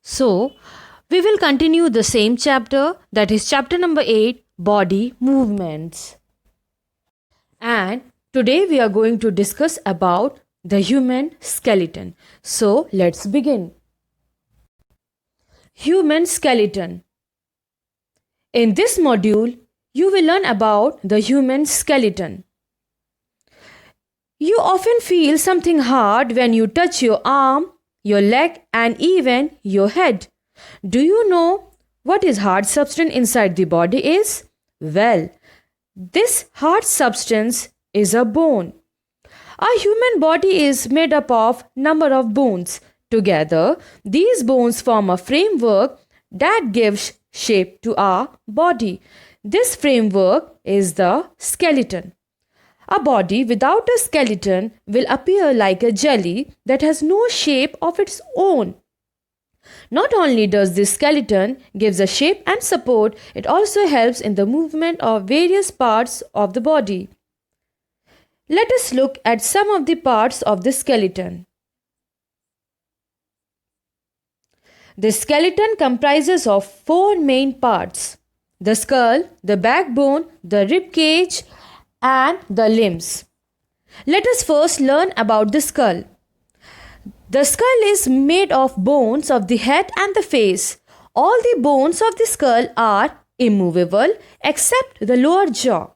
So, we will continue the same chapter, that is chapter number 8, body movements. And today we are going to discuss about the human skeleton. So, let's begin. Human skeleton. In this module, you will learn about the human skeleton. You often feel something hard when you touch your arm, your leg, and even your head. Do you know what is hard substance inside the body is? Well, this hard substance is a bone. Our human body is made up of number of bones. Together, these bones form a framework that gives shape to our body. This framework is the skeleton. A body without a skeleton will appear like a jelly that has no shape of its own. Not only does this skeleton gives a shape and support, it also helps in the movement of various parts of the body. Let us look at some of the parts of the skeleton. The skeleton comprises of 4 main parts: the skull, the backbone, the rib cage, and the limbs. Let us first learn about the skull. The skull is made of bones of the head and the face. All the bones of the skull are immovable except the lower jaw.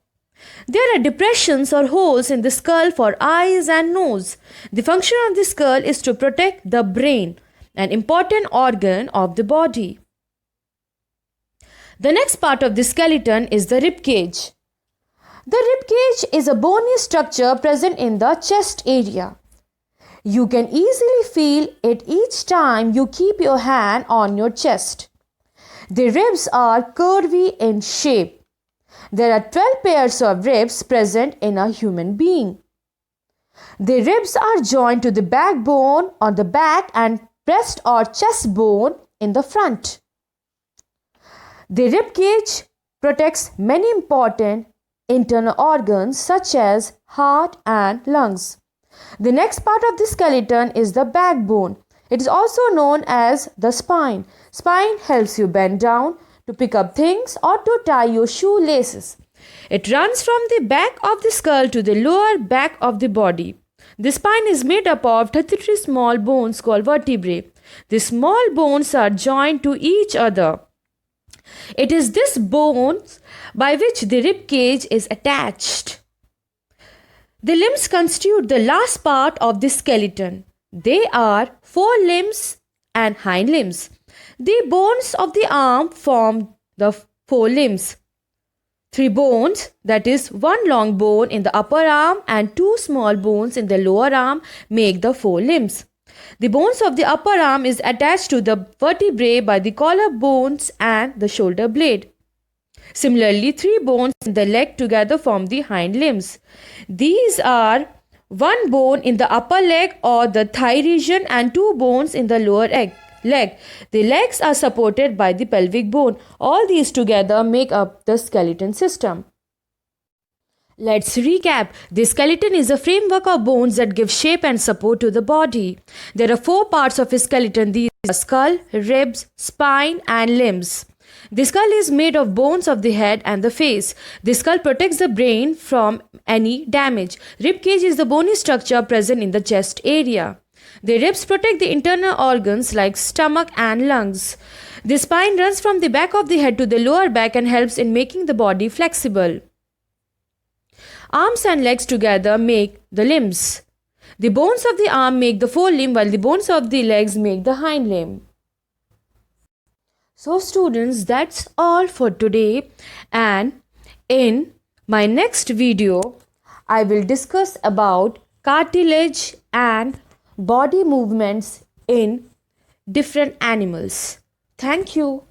There are depressions or holes in the skull for eyes and nose. The function of the skull is to protect the brain, an important organ of the body. The next part of the skeleton is the rib cage. The rib cage is a bony structure present in the chest area. You can easily feel it each time you keep your hand on your chest. The ribs are curvy in shape. There are 12 pairs of ribs present in a human being. The ribs are joined to the backbone on the back and breast or chest bone in the front. The rib cage protects many important internal organs such as heart and lungs. The next part of the skeleton is the backbone. It is also known as the spine. Spine helps you bend down to pick up things or to tie your shoelaces. It runs from the back of the skull to the lower back of the body. The spine is made up of 33 small bones called vertebrae. The small bones are joined to each other. It is this bones by which the rib cage is attached. The limbs constitute the last part of the skeleton. They are forelimbs and hind limbs. The bones of the arm form the forelimbs. 3 bones, that is 1 long bone in the upper arm and 2 small bones in the lower arm, make the forelimbs. The bones of the upper arm is attached to the vertebrae by the collarbones and the shoulder blade. Similarly, 3 bones in the leg together form the hind limbs. These are 1 bone in the upper leg or the thigh region and 2 bones in the lower leg. The legs are supported by the pelvic bone. All these together make up the skeleton system. Let's recap. The skeleton is a framework of bones that give shape and support to the body. There are 4 parts of a skeleton. These are skull, ribs, spine, and limbs. The skull is made of bones of the head and the face. The skull protects the brain from any damage. Rib cage is the bony structure present in the chest area. The ribs protect the internal organs like stomach and lungs. The spine runs from the back of the head to the lower back and helps in making the body flexible. Arms and legs together make the limbs. The bones of the arm make the forelimb while the bones of the legs make the hind limb. So students, that's all for today, and in my next video I will discuss about cartilage and body movements in different animals. Thank you.